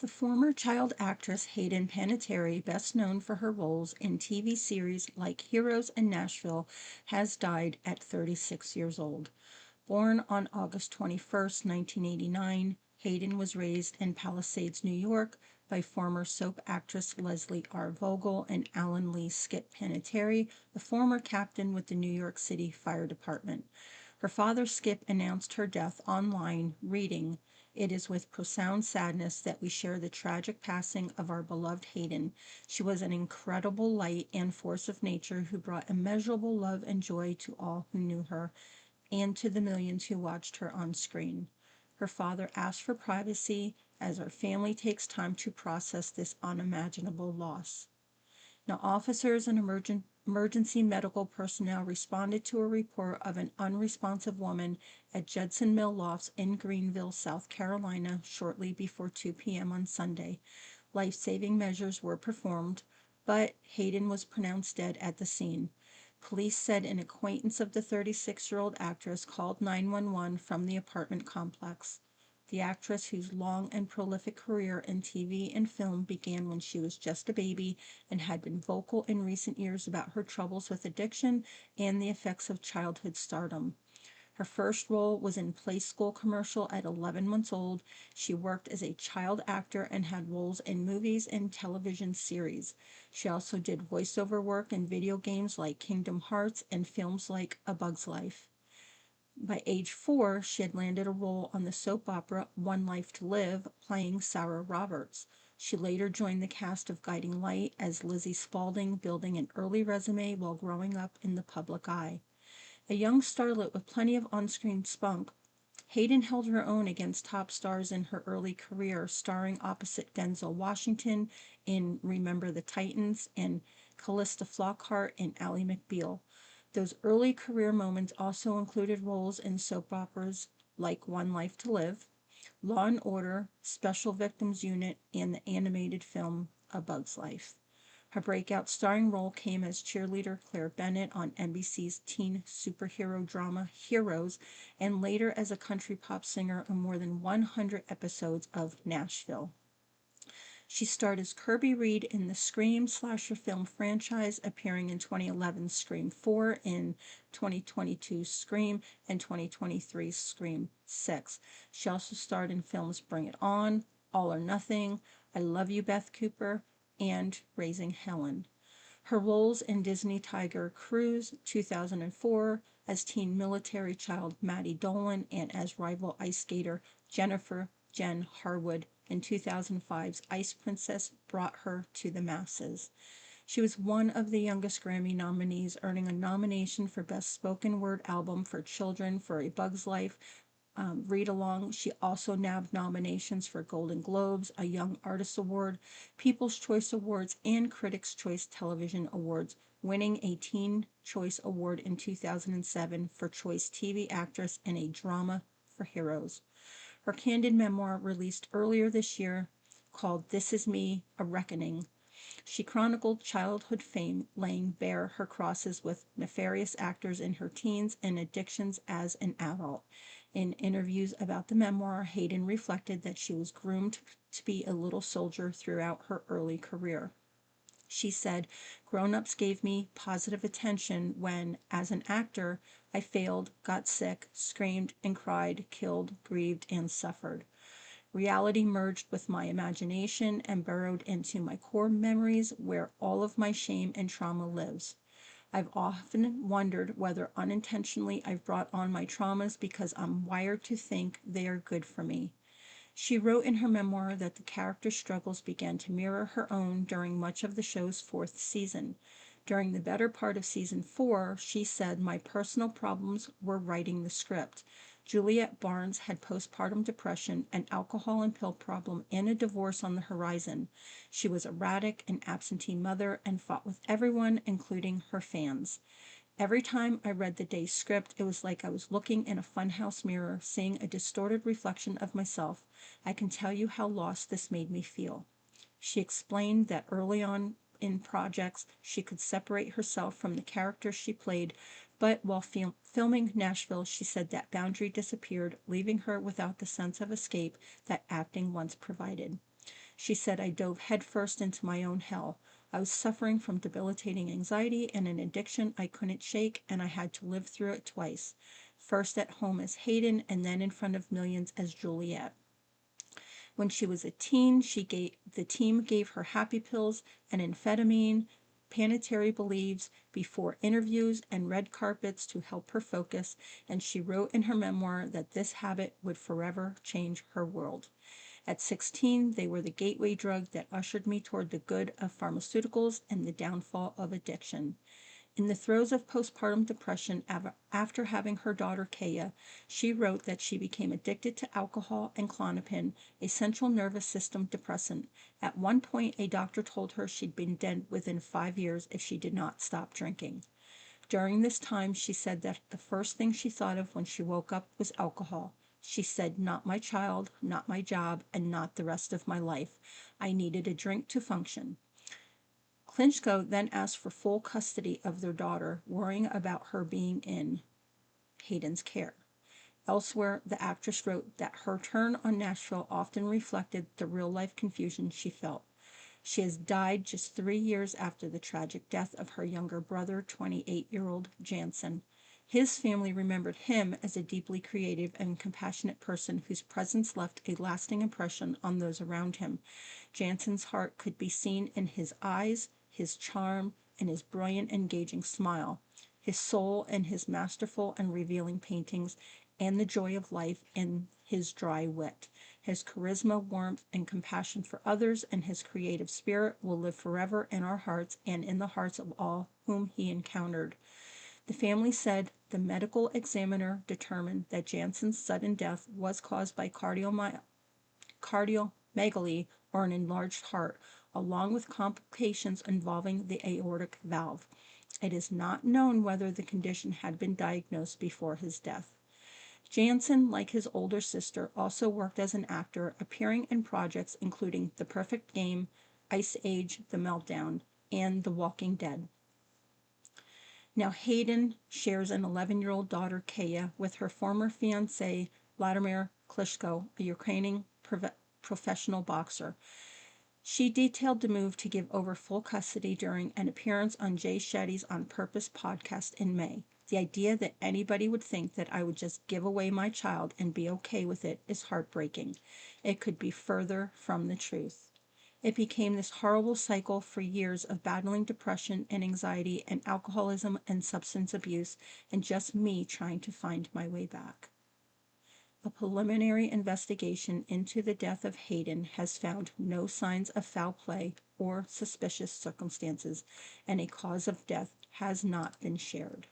The former child actress Hayden Panietterre, best known for her roles in TV series like Heroes and Nashville, has died at 36 years old. Born on August 21, 1989, Hayden was raised in Palisades, New York, by former soap actress Leslie R. Vogel and Alan Lee Skip Panietterre, the former captain with the New York City Fire Department. Her father, Skip, announced her death online, reading, "It is with profound sadness that we share the tragic passing of our beloved Hayden. She was an incredible light and force of nature who brought immeasurable love and joy to all who knew her and to the millions who watched her on screen." Her father asked for privacy as our family takes time to process this unimaginable loss. Now, officers and emergency medical personnel responded to a report of an unresponsive woman at Judson Mill Lofts in Greenville, South Carolina, shortly before 2 p.m. on Sunday. Life-saving measures were performed, but Hayden was pronounced dead at the scene. Police said an acquaintance of the 36-year-old actress called 911 from the apartment complex. The actress, whose long and prolific career in TV and film began when she was just a baby and had been vocal in recent years about her troubles with addiction and the effects of childhood stardom. Her first role was in Play School commercial at 11 months old. She worked as a child actor and had roles in movies and television series. She also did voiceover work in video games like Kingdom Hearts and films like A Bug's Life. By age 4, she had landed a role on the soap opera One Life to Live, playing Sarah Roberts. She later joined the cast of Guiding Light as Lizzie Spaulding, building an early resume while growing up in the public eye. A young starlet with plenty of on-screen spunk, Hayden held her own against top stars in her early career, starring opposite Denzel Washington in Remember the Titans and Callista Flockhart in Ally McBeal. Those early career moments also included roles in soap operas like One Life to Live, Law and Order, Special Victims Unit, and the animated film A Bug's Life. Her breakout starring role came as cheerleader Claire Bennett on NBC's teen superhero drama Heroes, and later as a country pop singer on more than 100 episodes of Nashville. She starred as Kirby Reed in the Scream slasher film franchise, appearing in 2011's Scream 4, in 2022's Scream, and 2023's Scream 6. She also starred in films Bring It On, All or Nothing, I Love You, Beth Cooper, and Raising Helen. Her roles in Disney Tiger Cruise 2004, as teen military child Maddie Dolan, and as rival ice skater Jennifer Jen Harwood in 2005's Ice Princess brought her to the masses. She was one of the youngest Grammy nominees, earning a nomination for Best Spoken Word Album for Children for A Bug's Life read along. She also nabbed nominations for Golden Globes, a Young Artist Award, People's Choice Awards, and Critics' Choice Television Awards, winning a Teen Choice Award in 2007 for Choice TV Actress in a Drama for Heroes. Her candid memoir, released earlier this year, called This Is Me, A Reckoning. She chronicled childhood fame, laying bare her crosses with nefarious actors in her teens and addictions as an adult. In interviews about the memoir, Hayden reflected that she was groomed to be a little soldier throughout her early career. She said, "Grown-ups gave me positive attention when, as an actor, I failed, got sick, screamed and cried, killed, grieved, and suffered. Reality merged with my imagination and burrowed into my core memories where all of my shame and trauma lives. I've often wondered whether unintentionally I've brought on my traumas because I'm wired to think they are good for me." She wrote in her memoir that the character's struggles began to mirror her own during much of the show's 4th season. During the better part of season 4, she said, "My personal problems were writing the script." Juliet Barnes had postpartum depression, an alcohol and pill problem, and a divorce on the horizon. She was erratic, an absentee mother, and fought with everyone, including her fans. "Every time I read the day's script, it was like I was looking in a funhouse mirror, seeing a distorted reflection of myself. I can tell you how lost this made me feel." She explained that early on in projects, she could separate herself from the characters she played, but while filming Nashville, she said that boundary disappeared, leaving her without the sense of escape that acting once provided. She said, I dove headfirst into my own hell. I was suffering from debilitating anxiety and an addiction I couldn't shake, and I had to live through it twice. First at home as Hayden, and then in front of millions as Juliet. When she was a teen, the team gave her happy pills and amphetamine, Panietterre believes, before interviews and red carpets to help her focus, and she wrote in her memoir that this habit would forever change her world. At 16, they were the gateway drug that ushered me toward the good of pharmaceuticals and the downfall of addiction. In the throes of postpartum depression after having her daughter Kaya, she wrote that she became addicted to alcohol and Klonopin, a central nervous system depressant. At one point, a doctor told her she'd been dead within 5 years if she did not stop drinking. During this time, she said that the first thing she thought of when she woke up was alcohol. She said, not my child, not my job, and not the rest of my life. I needed a drink to function. Klitschko then asked for full custody of their daughter, worrying about her being in Hayden's care. Elsewhere, the actress wrote that her turn on Nashville often reflected the real-life confusion she felt. She has died just 3 years after the tragic death of her younger brother, 28-year-old Jansen. His family remembered him as a deeply creative and compassionate person whose presence left a lasting impression on those around him. Jansen's heart could be seen in his eyes, his charm, and his brilliant, engaging smile, his soul and his masterful and revealing paintings, and the joy of life in his dry wit. His charisma, warmth, and compassion for others, and his creative spirit will live forever in our hearts and in the hearts of all whom he encountered. The family said the medical examiner determined that Jansen's sudden death was caused by cardiomegaly, or an enlarged heart, along with complications involving the aortic valve. It is not known whether the condition had been diagnosed before his death. Jansen, like his older sister, also worked as an actor, appearing in projects including The Perfect Game, Ice Age: The Meltdown, and The Walking Dead. Now Hayden shares an 11-year-old daughter, Kaya, with her former fiancé, Vladimir Klitschko, a Ukrainian professional boxer. She detailed the move to give over full custody during an appearance on Jay Shetty's On Purpose podcast in May. The idea that anybody would think that I would just give away my child and be okay with it is heartbreaking. It could be further from the truth. It became this horrible cycle for years of battling depression and anxiety and alcoholism and substance abuse, and just me trying to find my way back. A preliminary investigation into the death of Hayden has found no signs of foul play or suspicious circumstances, and a cause of death has not been shared.